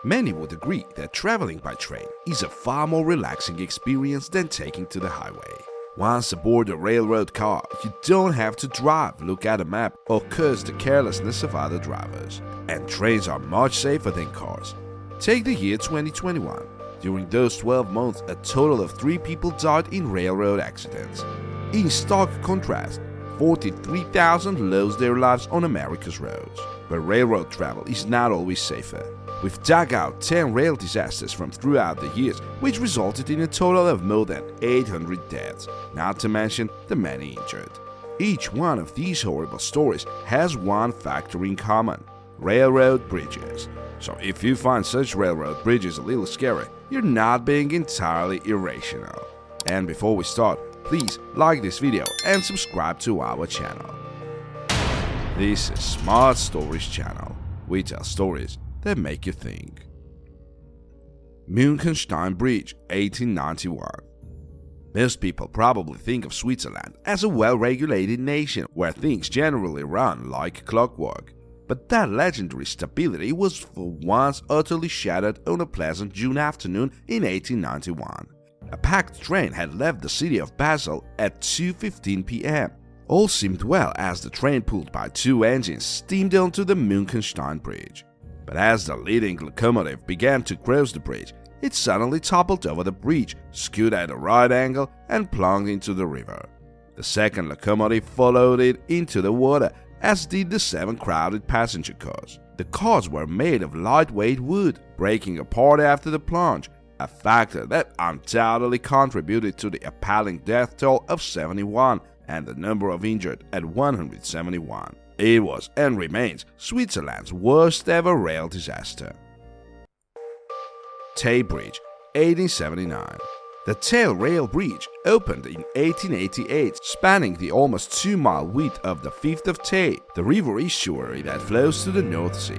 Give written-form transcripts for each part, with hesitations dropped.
Many would agree that traveling by train is a far more relaxing experience than taking to the highway. Once aboard a railroad car, you don't have to drive, look at a map, or curse the carelessness of other drivers. And trains are much safer than cars. Take the year 2021. During those 12 months, a total of 3 people died in railroad accidents. In stark contrast, 43,000 lost their lives on America's roads. But railroad travel is not always safer. We've dug out 10 rail disasters from throughout the years, which resulted in a total of more than 800 deaths, not to mention the many injured. Each one of these horrible stories has one factor in common: railroad bridges. So if you find such railroad bridges a little scary, you're not being entirely irrational. And before we start, please like this video and subscribe to our channel. This is Smart Stories channel. We tell stories that make you think. Münchenstein Bridge, 1891. Most people probably think of Switzerland as a well-regulated nation where things generally run like clockwork. But that legendary stability was for once utterly shattered on a pleasant June afternoon in 1891. A packed train had left the city of Basel at 2:15 p.m. All seemed well as the train, pulled by 2 engines, steamed onto the Münchenstein Bridge. But as the leading locomotive began to cross the bridge, it suddenly toppled over the bridge, skewed at a right angle, and plunged into the river. The second locomotive followed it into the water, as did the 7 crowded passenger cars. The cars were made of lightweight wood, breaking apart after the plunge, a factor that undoubtedly contributed to the appalling death toll of 71 and the number of injured at 171. It was and remains Switzerland's worst ever rail disaster. Tay Bridge, 1879. The Tay Rail Bridge opened in 1888, spanning the almost 2-mile width of the Firth of Tay, the river estuary that flows to the North Sea.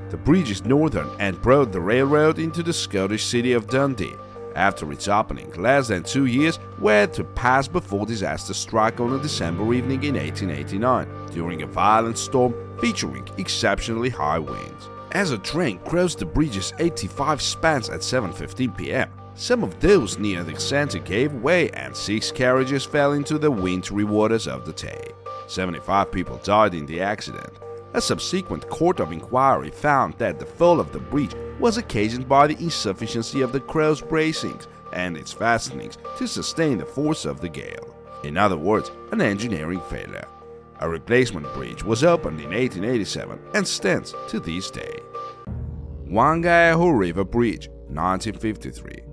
The bridge is northern and brought the railroad into the Scottish city of Dundee. After its opening, less than 2 years were to pass before disaster struck on a December evening in 1889, during a violent storm featuring exceptionally high winds. As a train crossed the bridge's 85 spans at 7:15 p.m., some of those near the center gave way and 6 carriages fell into the wintry waters of the Tay. 75 people died in the accident. A subsequent court of inquiry found that the fall of the bridge was occasioned by the insufficiency of the cross bracings and its fastenings to sustain the force of the gale. In other words, an engineering failure. A replacement bridge was opened in 1887 and stands to this day. Wangaeho River Bridge, 1953.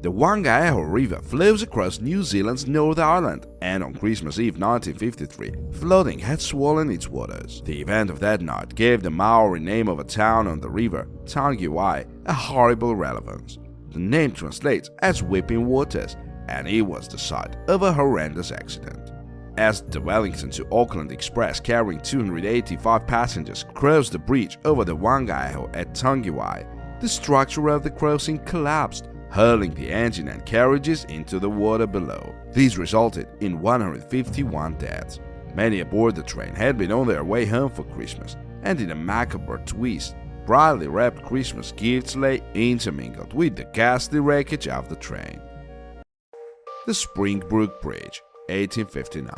The Wangaeho River flows across New Zealand's North Island, and on Christmas Eve 1953, flooding had swollen its waters. The event of that night gave the Maori name of a town on the river, Tangiwai, a horrible relevance. The name translates as Weeping Waters, and it was the site of a horrendous accident. As the Wellington to Auckland Express carrying 285 passengers crossed the bridge over the Wangaeho at Tangiwai, the structure of the crossing collapsed, hurling the engine and carriages into the water below. This resulted in 151 deaths. Many aboard the train had been on their way home for Christmas, and in a macabre twist, brightly wrapped Christmas gifts lay intermingled with the ghastly wreckage of the train. The Springbrook Bridge, 1859.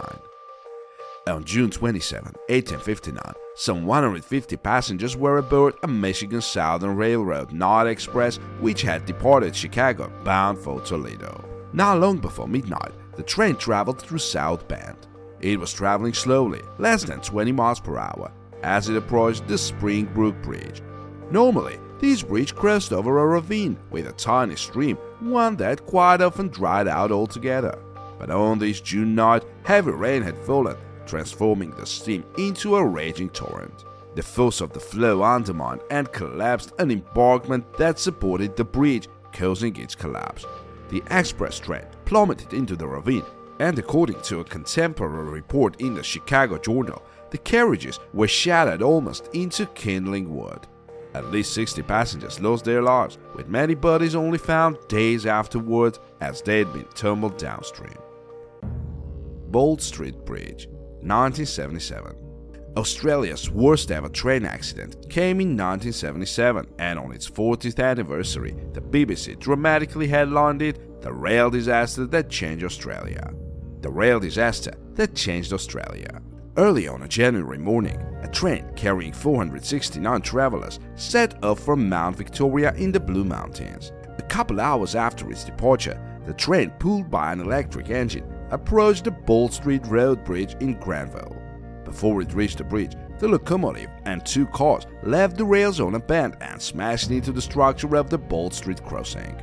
On June 27, 1859, some 150 passengers were aboard a Michigan Southern Railroad Night Express which had departed Chicago bound for Toledo. Not long before midnight, the train traveled through South Bend. It was traveling slowly, less than 20 miles per hour, as it approached the Springbrook Bridge. Normally, this bridge crossed over a ravine with a tiny stream, one that quite often dried out altogether. But on this June night, heavy rain had fallen, transforming the stream into a raging torrent. The force of the flow undermined and collapsed an embankment that supported the bridge, causing its collapse. The express train plummeted into the ravine, and according to a contemporary report in the Chicago Journal, the carriages were shattered almost into kindling wood. At least 60 passengers lost their lives, with many bodies only found days afterwards as they had been tumbled downstream. Bold Street Bridge, 1977. Australia's worst ever train accident came in 1977, and on its 40th anniversary, the BBC dramatically headlined it, "The Rail Disaster That Changed Australia." The rail disaster that changed Australia. Early on a January morning, a train carrying 469 travelers set off from Mount Victoria in the Blue Mountains. A couple hours after its departure, the train, pulled by an electric engine, approached the Ball Street Road Bridge in Granville. Before it reached the bridge, the locomotive and two cars left the rails on a bend and smashed into the structure of the Ball Street crossing.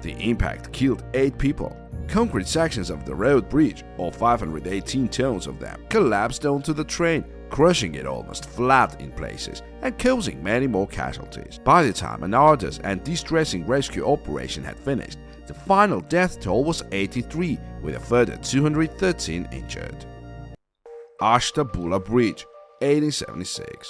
The impact killed 8 people. Concrete sections of the road bridge, all 518 tons of them, collapsed onto the train, crushing it almost flat in places and causing many more casualties. By the time an arduous and distressing rescue operation had finished, the final death toll was 83, with a further 213 injured. Ashtabula Bridge, 1876.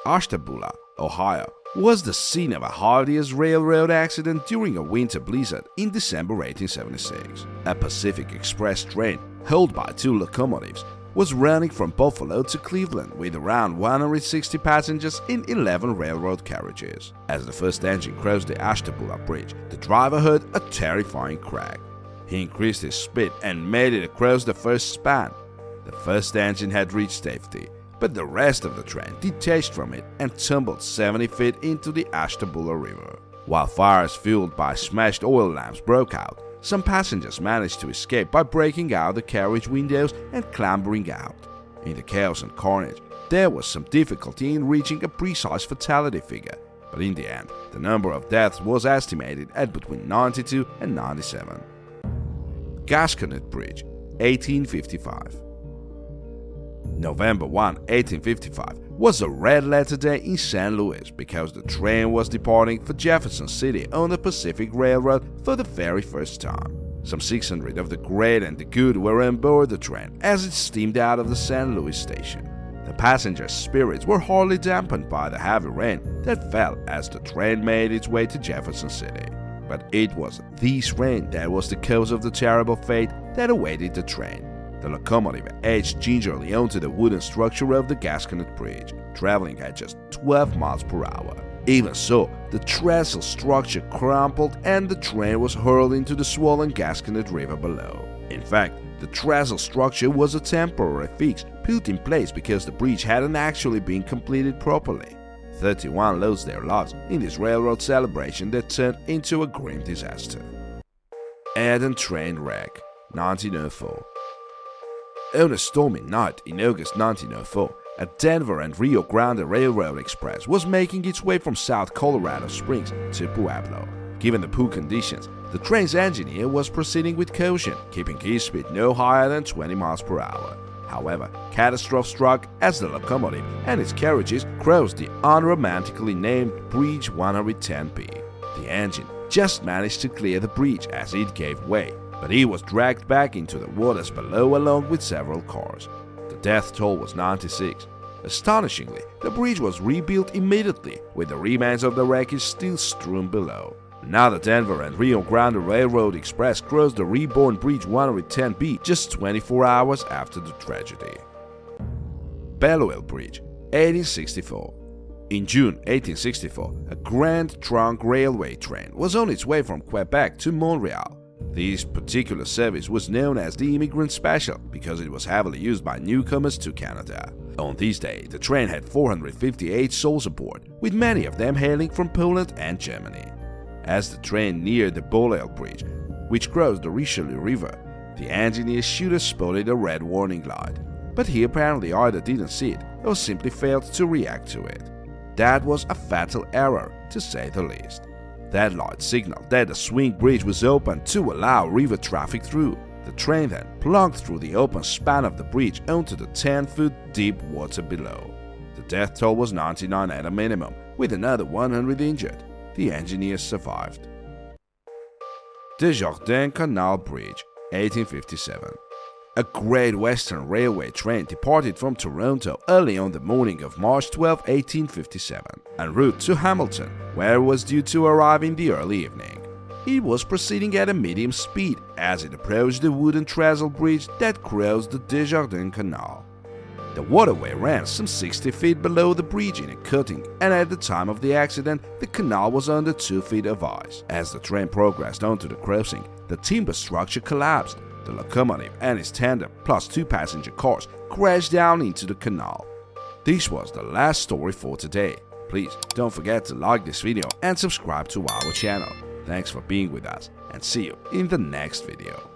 Ashtabula, Ohio, was the scene of a hardiest railroad accident during a winter blizzard in December 1876. A Pacific Express train, hauled by 2 locomotives, was running from Buffalo to Cleveland with around 160 passengers in 11 railroad carriages. As the first engine crossed the Ashtabula Bridge, the driver heard a terrifying crack. He increased his speed and made it across the first span. The first engine had reached safety, but the rest of the train detached from it and tumbled 70 feet into the Ashtabula River. While fires fueled by smashed oil lamps broke out, some passengers managed to escape by breaking out the carriage windows and clambering out. In the chaos and carnage, there was some difficulty in reaching a precise fatality figure, but in the end, the number of deaths was estimated at between 92 and 97. Gasconade Bridge, 1855. November 1, 1855 was a red-letter day in St. Louis because the train was departing for Jefferson City on the Pacific Railroad for the very first time. Some 600 of the great and the good were on board the train as it steamed out of the St. Louis station. The passengers' spirits were hardly dampened by the heavy rain that fell as the train made its way to Jefferson City. But it was this rain that was the cause of the terrible fate that awaited the train. The locomotive edged gingerly onto the wooden structure of the Gasconade Bridge, traveling at just 12 miles per hour. Even so, the trestle structure crumpled and the train was hurled into the swollen Gasconade River below. In fact, the trestle structure was a temporary fix put in place because the bridge hadn't actually been completed properly. 31 lost their lives in this railroad celebration that turned into a grim disaster. Eden train wreck, 1904. On a stormy night in August 1904, a Denver and Rio Grande Railroad Express was making its way from South Colorado Springs to Pueblo. Given the poor conditions, the train's engineer was proceeding with caution, keeping his speed no higher than 20 miles per hour. However, catastrophe struck as the locomotive and its carriages crossed the unromantically named Bridge 110B. The engine just managed to clear the bridge as it gave way, but he was dragged back into the waters below along with several cars. The death toll was 96. Astonishingly, the bridge was rebuilt immediately, with the remains of the wreckage still strewn below. Now the Denver and Rio Grande Railroad Express crossed the reborn Bridge 110B just 24 hours after the tragedy. Belleville Bridge, 1864. In June 1864, a Grand Trunk Railway train was on its way from Quebec to Montreal. This particular service was known as the Immigrant Special because it was heavily used by newcomers to Canada. On this day, the train had 458 souls aboard, with many of them hailing from Poland and Germany. As the train neared the Belleville Bridge, which crossed the Richelieu River, the engineer's shooter spotted a red warning light, but he apparently either didn't see it or simply failed to react to it. That was a fatal error, to say the least. That light signaled that the swing bridge was open to allow river traffic through. The train then plunged through the open span of the bridge onto the 10-foot deep water below. The death toll was 99 at a minimum, with another 100 injured. The engineers survived. Desjardins Canal Bridge, 1857. A Great Western Railway train departed from Toronto early on the morning of March 12, 1857, en route to Hamilton, where it was due to arrive in the early evening. It was proceeding at a medium speed as it approached the wooden trestle bridge that crossed the Desjardins Canal. The waterway ran some 60 feet below the bridge in a cutting, and at the time of the accident, the canal was under 2 feet of ice. As the train progressed onto the crossing, the timber structure collapsed. The locomotive and its tandem, plus 2 passenger cars, crashed down into the canal. This was the last story for today. Please don't forget to like this video and subscribe to our channel. Thanks for being with us, and see you in the next video.